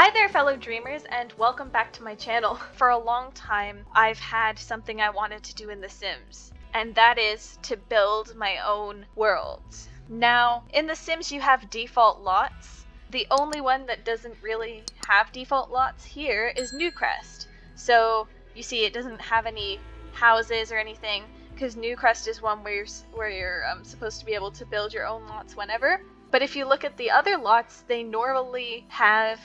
Hi there fellow dreamers, and welcome back to my channel. For a long time, I've had something I wanted to do in The Sims, and that is to build my own worlds. Now, in The Sims you have default lots. The only one that doesn't really have default lots here is Newcrest. So, you see it doesn't have any houses or anything, because Newcrest is one where you're supposed to be able to build your own lots whenever. But if you look at the other lots, they normally have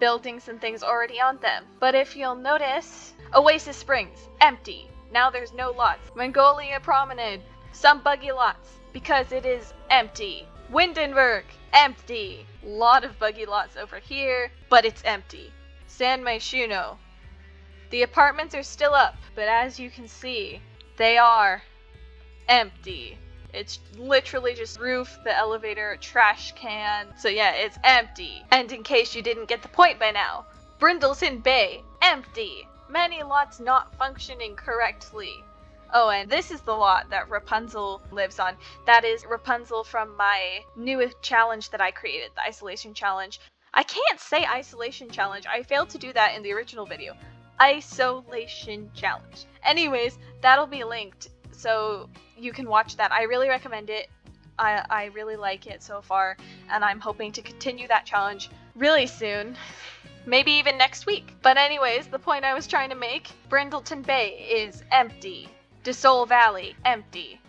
buildings and things already on them. But if you'll notice, Oasis Springs, empty. Now there's no lots. Mongolia Promenade, some buggy lots, because it is empty. Windenburg, empty. Lot of buggy lots over here, but it's empty. San Myshuno, the apartments are still up, but as you can see, they are empty. It's literally just roof, the elevator, trash can. So yeah, it's empty. And in case you didn't get the point by now, Brindleton Bay, empty. Many lots not functioning correctly. Oh, and this is the lot that Rapunzel lives on. That is Rapunzel from my newest challenge that I created, the Isolation Challenge. I can't say Isolation Challenge. I failed to do that in the original video. Isolation Challenge. Anyways, that'll be linked, so you can watch that. I really recommend it. I really like it so far, and I'm hoping to continue that challenge really soon. Maybe even next week. But anyways, the point I was trying to make, Brindleton Bay is empty. DeSole Valley, empty.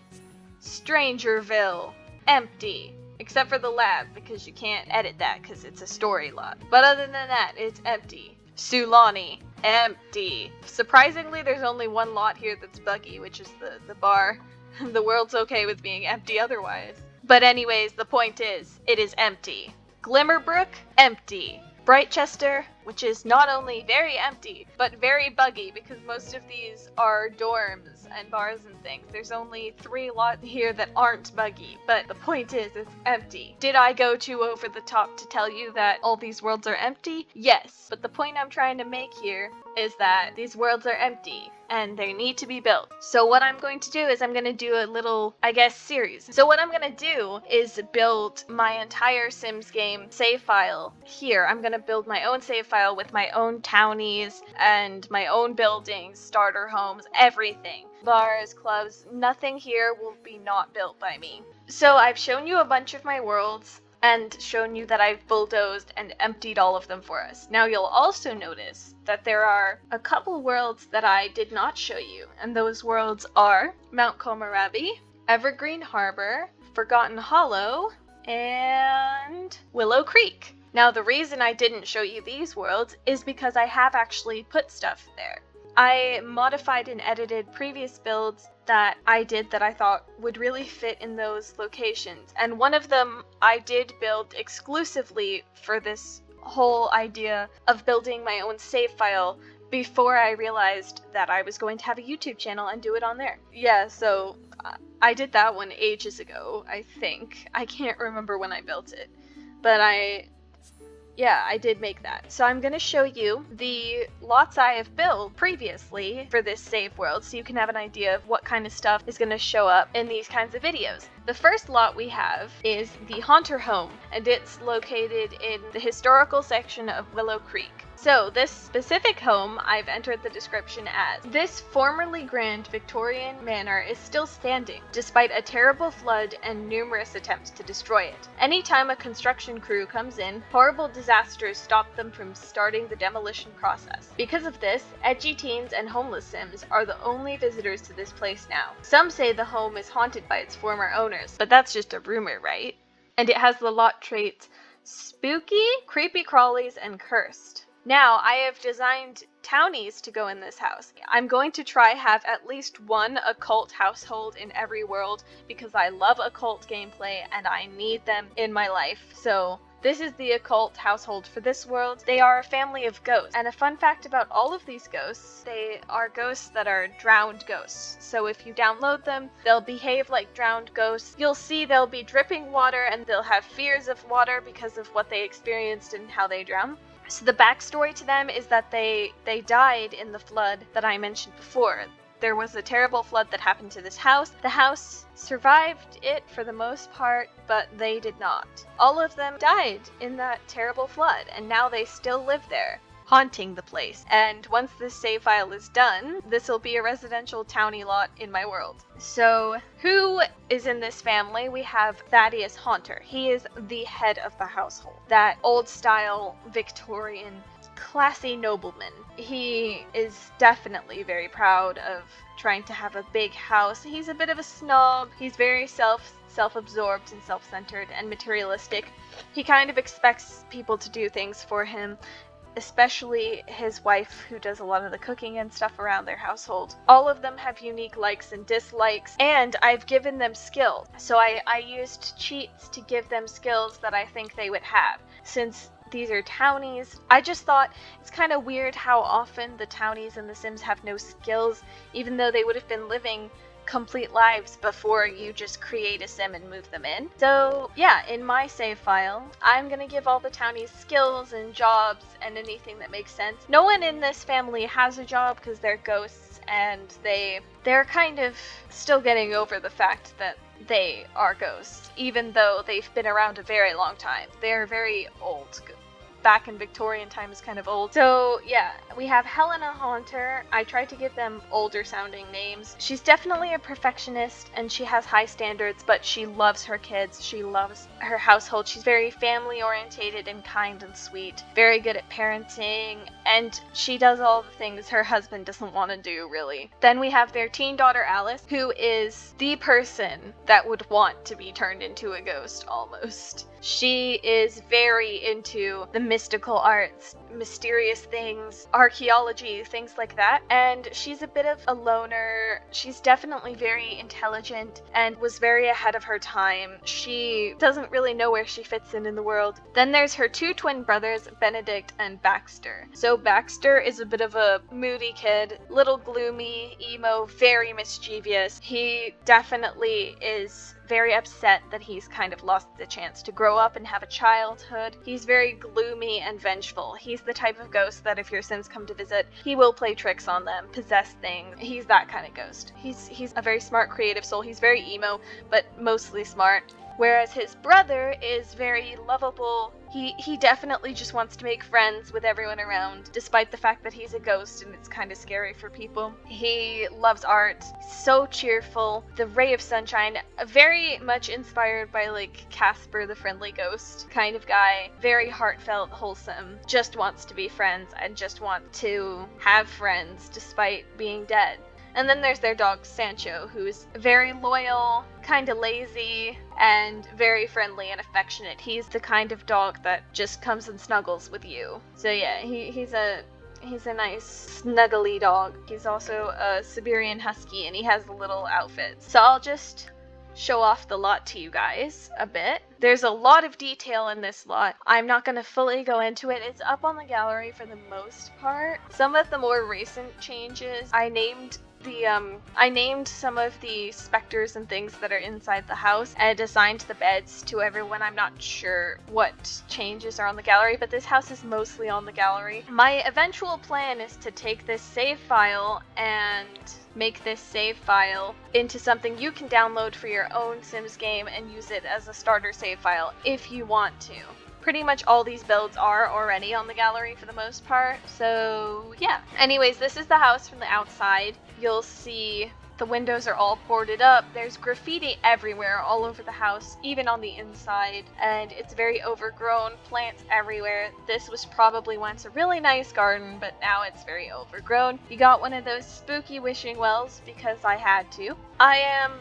Strangerville, empty. Except for the lab, because you can't edit that because it's a story lot. But other than that, it's empty. Sulani, empty. Surprisingly, there's only one lot here that's buggy, which is the bar. The world's okay with being empty otherwise. But anyways, the point is, it is empty. Glimmerbrook, empty. Brightchester, which is not only very empty, but very buggy, because most of these are dorms and bars and things. There's only 3 lots here that aren't buggy, but the point is, it's empty. Did I go too over the top to tell you that all these worlds are empty? Yes, but the point I'm trying to make here is that these worlds are empty, and they need to be built. So what I'm going to do is I'm going to do a little, I guess, series. So what I'm going to do is build my entire Sims game save file here. I'm going to build my own save file with my own townies and my own buildings, starter homes, everything. Bars, clubs, nothing here will be not built by me. So I've shown you a bunch of my worlds and shown you that I've bulldozed and emptied all of them for us. Now you'll also notice that there are a couple worlds that I did not show you, and those worlds are Mount Komorebi, Evergreen Harbor, Forgotten Hollow, and Willow Creek. Now the reason I didn't show you these worlds is because I have actually put stuff there. I modified and edited previous builds that I did that I thought would really fit in those locations. And one of them I did build exclusively for this whole idea of building my own save file before I realized that I was going to have a YouTube channel and do it on there. Yeah, so I did that one ages ago, I think. I can't remember when I built it, but I did make that. So I'm going to show you the lots I have built previously for this save world, so you can have an idea of what kind of stuff is going to show up in these kinds of videos. The first lot we have is the Haunter Home, and it's located in the historical section of Willow Creek. So this specific home I've entered the description as, this formerly grand Victorian manor is still standing, despite a terrible flood and numerous attempts to destroy it. Anytime a construction crew comes in, horrible disasters stop them from starting the demolition process. Because of this, edgy teens and homeless Sims are the only visitors to this place now. Some say the home is haunted by its former owners, but that's just a rumor, right? And it has the lot traits spooky, creepy crawlies, and cursed. Now, I have designed townies to go in this house. I'm going to try have at least one occult household in every world because I love occult gameplay and I need them in my life. So this is the occult household for this world. They are a family of ghosts. And a fun fact about all of these ghosts, they are ghosts that are drowned ghosts. So if you download them, they'll behave like drowned ghosts. You'll see they'll be dripping water and they'll have fears of water because of what they experienced and how they drown. So the backstory to them is that they died in the flood that I mentioned before. there was a terrible flood that happened to this house. The house survived it for the most part, but they did not. All of them died in that terrible flood, and now they still live there, haunting the place. And once this save file is done, this will be a residential townie lot in my world. So who is in this family? We have Thaddeus Haunter. He is the head of the household. That old style Victorian classy nobleman. He is definitely very proud of trying to have a big house. He's a bit of a snob. He's very self-absorbed and self-centered and materialistic. He kind of expects people to do things for him, especially his wife, who does a lot of the cooking and stuff around their household. All of them have unique likes and dislikes, and I've given them skills. So I used cheats to give them skills that I think they would have. Since these are townies, I just thought it's kind of weird how often the townies in The Sims have no skills, even though they would have been living complete lives before you just create a sim and move them in. So yeah, in my save file, I'm gonna give all the townies skills and jobs and anything that makes sense. No one in this family has a job because they're ghosts, and they're kind of still getting over the fact that they are ghosts, even though they've been around a very long time. They're very old. Back in Victorian times, kind of old. So yeah, we have Helena Haunter. I tried to give them older sounding names. She's definitely a perfectionist and she has high standards, but she loves her kids. She loves her household. She's very family orientated and kind and sweet. Very good at parenting, and she does all the things her husband doesn't want to do, really. Then we have their teen daughter Alice, who is the person that would want to be turned into a ghost almost. She is very into the mystical arts, mysterious things, archaeology, things like that. And she's a bit of a loner. She's definitely very intelligent and was very ahead of her time. She doesn't really know where she fits in the world. Then there's her two twin brothers, Benedict and Baxter. So Baxter is a bit of a moody kid, little gloomy, emo, very mischievous. He definitely is very upset that he's kind of lost the chance to grow up and have a childhood. He's very gloomy and vengeful. He's the type of ghost that if your Sims come to visit, he will play tricks on them, possess things. He's that kind of ghost. He's a very smart, creative soul. He's very emo, but mostly smart. Whereas his brother is very lovable. He definitely just wants to make friends with everyone around, despite the fact that he's a ghost and it's kind of scary for people. He loves art, so cheerful, the ray of sunshine, very much inspired by like Casper the Friendly Ghost kind of guy. Very heartfelt, wholesome, just wants to be friends and just want to have friends despite being dead. And then there's their dog, Sancho, who's very loyal, kind of lazy, and very friendly and affectionate. He's the kind of dog that just comes and snuggles with you. So yeah, he's a nice, snuggly dog. He's also a Siberian Husky, and he has a little outfit. So I'll just show off the lot to you guys a bit. There's a lot of detail in this lot. I'm not going to fully go into it. It's up on the gallery for the most part. Some of the more recent changes, I named some of the specters and things that are inside the house and assigned the beds to everyone. I'm not sure what changes are on the gallery, but this house is mostly on the gallery. My eventual plan is to take this save file and make this save file into something you can download for your own Sims game and use it as a starter save file if you want to. Pretty much all these builds are already on the gallery for the most part, so yeah. Anyways, this is the house from the outside. You'll see the windows are all boarded up. There's graffiti everywhere, all over the house, even on the inside, and it's very overgrown, plants everywhere. This was probably once a really nice garden, but now it's very overgrown. You got one of those spooky wishing wells because I had to. I am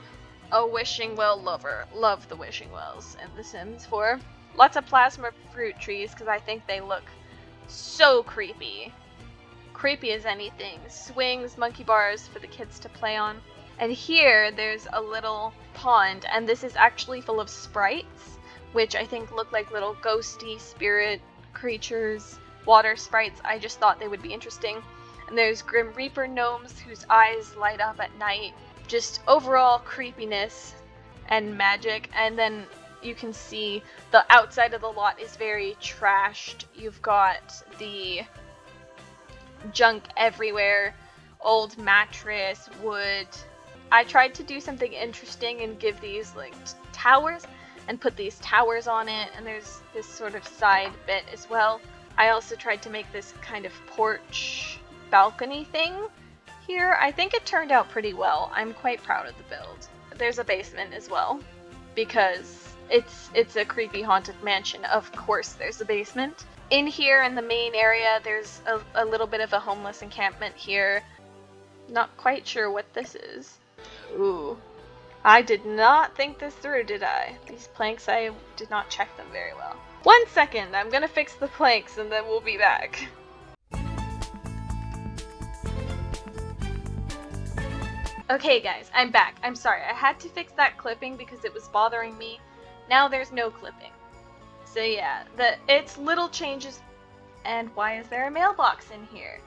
a wishing well lover. Love the wishing wells in The Sims 4. Lots of plasma fruit trees because I think they look so creepy. Creepy as anything. Swings, monkey bars for the kids to play on. And here there's a little pond, and this is actually full of sprites, which I think look like little ghosty spirit creatures, water sprites. I just thought they would be interesting. And there's Grim Reaper gnomes whose eyes light up at night. Just overall creepiness and magic. And then you can see the outside of the lot is very trashed. You've got the junk everywhere, old mattress, wood. I tried to do something interesting and give these like towers and put these towers on it, and there's this sort of side bit as well. I also tried to make this kind of porch balcony thing here. I think it turned out pretty well. I'm quite proud of the build. There's a basement as well, because it's a creepy haunted mansion. Of course there's a basement. In here in the main area, there's a little bit of a homeless encampment here. Not quite sure what this is. Ooh. I did not think this through, did I? These planks, I did not check them very well. 1 second, I'm gonna fix the planks and then we'll be back. Okay guys, I'm back. I'm sorry, I had to fix that clipping because it was bothering me. Now there's no clipping. So yeah, it's little changes. And why is there a mailbox in here?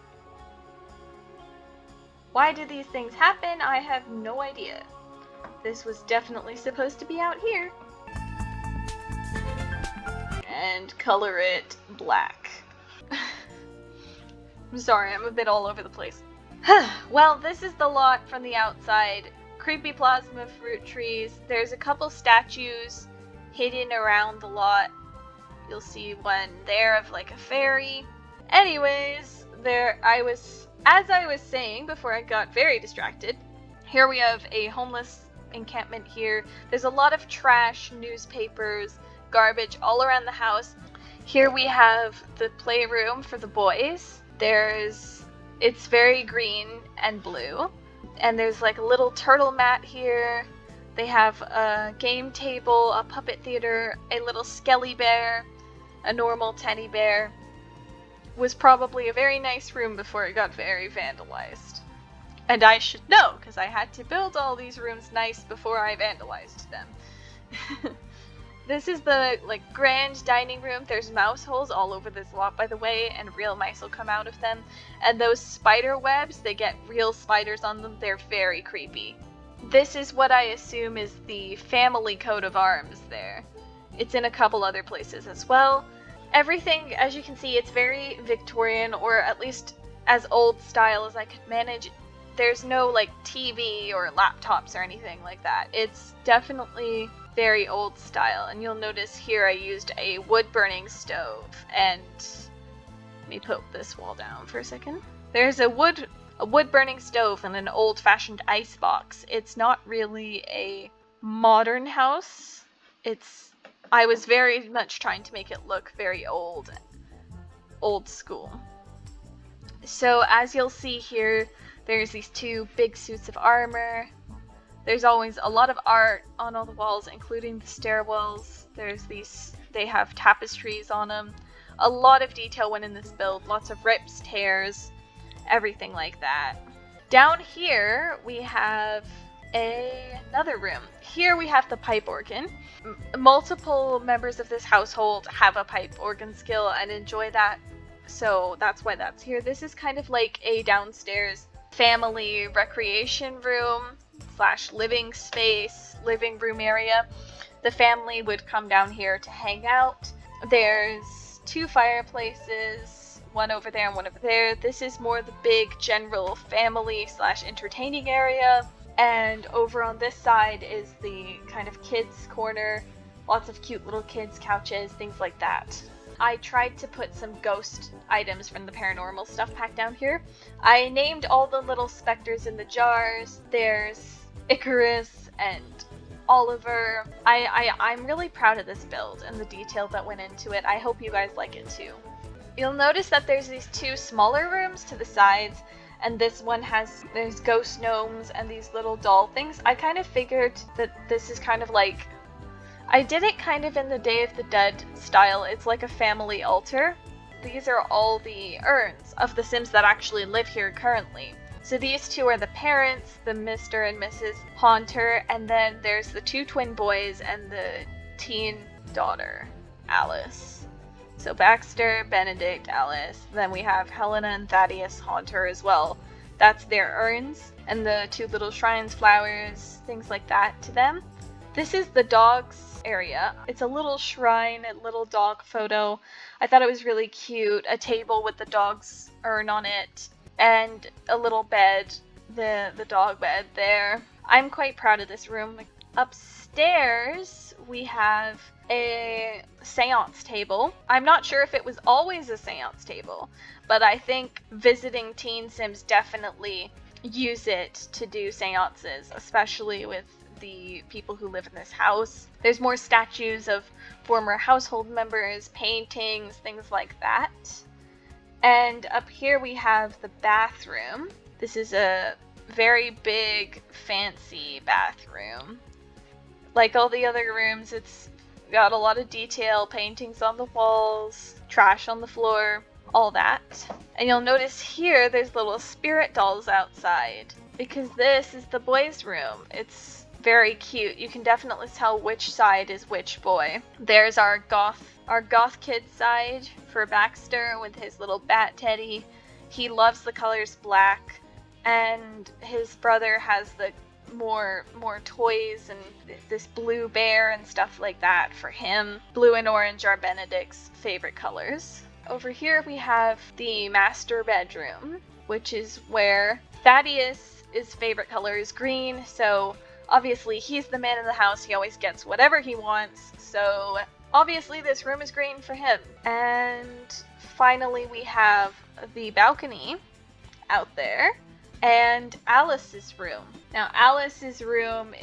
Why do these things happen? I have no idea. This was definitely supposed to be out here. And color it black. I'm sorry, I'm a bit all over the place. Well, this is the lot from the outside. Creepy plasma fruit trees. There's a couple statues hidden around the lot. You'll see one there of like a fairy. Anyways, as I was saying before I got very distracted, here we have a homeless encampment here. There's a lot of trash, newspapers, garbage all around the house. Here we have the playroom for the boys. It's very green and blue. And there's like a little turtle mat here. They have a game table, a puppet theater, a little skelly bear, a normal teddy bear. Was probably a very nice room before it got very vandalized. And I should know, because I had to build all these rooms nice before I vandalized them. This is the grand dining room. There's mouse holes all over this lot, by the way, and real mice will come out of them. And those spider webs, they get real spiders on them. They're very creepy. This is what I assume is the family coat of arms there. It's in a couple other places as well. Everything, as you can see, it's very Victorian, or at least as old style as I could manage. There's no TV or laptops or anything like that. It's definitely very old style, and you'll notice here I used a wood burning stove. And let me put this wall down for a second. There's a wood burning stove and an old-fashioned ice box. It's not really a modern house. I was very much trying to make it look very old school. So as you'll see here, there's these two big suits of armor. There's always a lot of art on all the walls, including the stairwells. They have tapestries on them. A lot of detail went in this build, lots of rips, tears, everything like that. Down here we have another room. Here we have the pipe organ. Multiple members of this household have a pipe organ skill and enjoy that, so that's why that's here. This is kind of like a downstairs family recreation room / living space, living room area. The family would come down here to hang out. There's two fireplaces, one over there and one over there. This is more the big general family / entertaining area. And over on this side is the kind of kids corner. Lots of cute little kids couches, things like that. I tried to put some ghost items from the paranormal stuff pack down here. I named all the little specters in the jars. There's Icarus and Oliver. I'm really proud of this build and the detail that went into it. I hope you guys like it too. You'll notice that there's these two smaller rooms to the sides, and this one there's ghost gnomes and these little doll things. I kind of figured that this is kind of like, I did it kind of in the Day of the Dead style. It's like a family altar. These are all the urns of the Sims that actually live here currently. So these two are the parents, the Mr. and Mrs. Haunter, and then there's the two twin boys and the teen daughter, Alice. So Baxter, Benedict, Alice. Then we have Helena and Thaddeus Haunter as well. That's their urns, and the two little shrines, flowers, things like that to them. This is the dogs area. It's a little shrine, a little dog photo. I thought it was really cute. A table with the dog's urn on it. and a little bed, the dog bed there. I'm quite proud of this room. Upstairs, we have a seance table. I'm not sure if it was always a seance table, but I think visiting teen sims definitely use it to do seances, especially with the people who live in this house. There's more statues of former household members, paintings, things like that. And up here we have the bathroom. This is a very big, fancy bathroom. Like all the other rooms, it's got a lot of detail, paintings on the walls, trash on the floor, all that. And you'll notice here there's little spirit dolls outside, because this is the boys' room. It's very cute. You can definitely tell which side is which boy. There's our goth kid side for Baxter with his little bat teddy. He loves the colors black, and his brother has the more toys and this blue bear and stuff like that for him. Blue and orange are Benedict's favorite colors. Over here we have the master bedroom, which is where Thaddeus' favorite color is green, so obviously he's the man of the house. He always gets whatever he wants, so obviously this room is green for him. And finally we have the balcony out there and Alice's room. Now Alice's room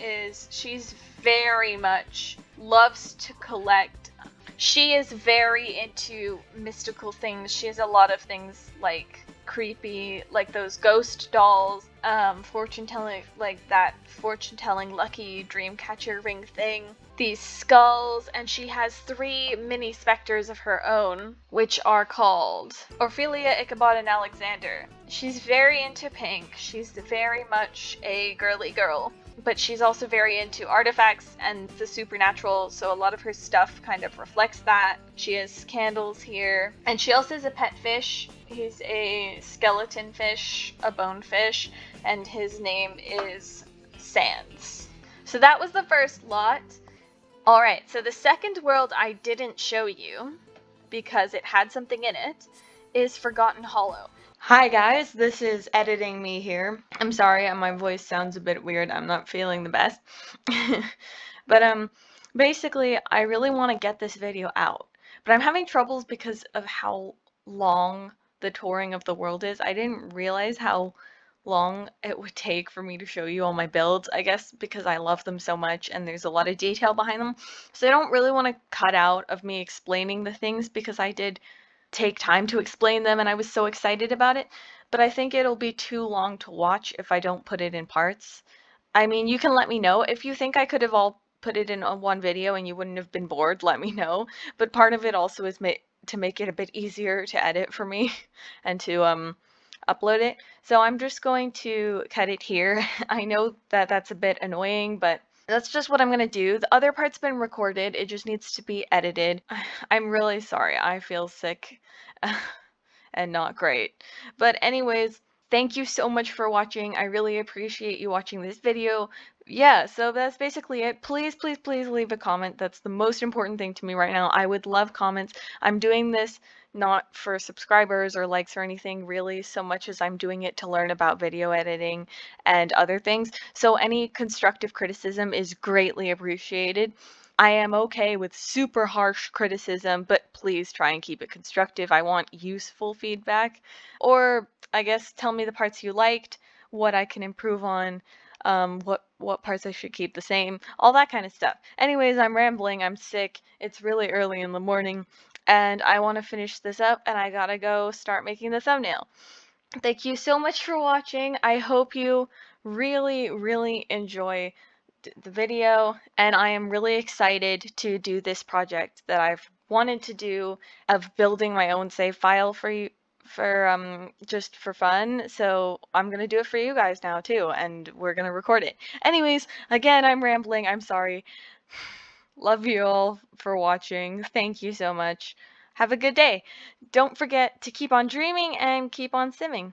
she's very much loves to collect. She is very into mystical things. She has a lot of things like creepy, like those ghost dolls, fortune telling, like that fortune telling lucky dream catcher ring thing, these skulls, and she has 3 mini specters of her own, which are called Ophelia, Ichabod, and Alexander. She's very into pink. She's very much a girly girl, but she's also very into artifacts and the supernatural, so a lot of her stuff kind of reflects that. She has candles here, and she also has a pet fish. He's a skeleton fish, a bone fish, and his name is Sands. So that was the first lot. Alright, so the second world I didn't show you, because it had something in it, is Forgotten Hollow. Hi guys, this is editing me here. I'm sorry, my voice sounds a bit weird. I'm not feeling the best. But basically, I really want to get this video out. But I'm having troubles because of how long the touring of the world is. I didn't realize how long it would take for me to show you all my builds, I guess because I love them so much and there's a lot of detail behind them. So I don't really want to cut out of me explaining the things because I did take time to explain them and I was so excited about it, but I think it'll be too long to watch if I don't put it in parts. I mean, you can let me know if you think I could have all put it in one video and you wouldn't have been bored, let me know. But part of it also is to make it a bit easier to edit for me and to upload it. So I'm just going to cut it here. I know that that's a bit annoying, but that's just what I'm gonna do. The other part's been recorded, it just needs to be edited. I'm really sorry, I feel sick and not great. But anyways, thank you so much for watching. I really appreciate you watching this video. Yeah, so that's basically it. Please, please, please leave a comment. That's the most important thing to me right now. I would love comments. I'm doing this not for subscribers or likes or anything really so much as I'm doing it to learn about video editing and other things. So any constructive criticism is greatly appreciated. I am okay with super harsh criticism, but please try and keep it constructive. I want useful feedback. Or I guess tell me the parts you liked, what I can improve on, what parts I should keep the same, all that kind of stuff. Anyways, I'm rambling, I'm sick, it's really early in the morning, and I want to finish this up, and I gotta go start making the thumbnail. Thank you so much for watching. I hope you really, really enjoy the video, and I am really excited to do this project that I've wanted to do of building my own save file for you, for just for fun. So I'm gonna do it for you guys now too, and we're gonna record it. Anyways, again, I'm rambling, I'm sorry. Love you all for watching. Thank you so much. Have a good day. Don't forget to keep on dreaming and keep on simming.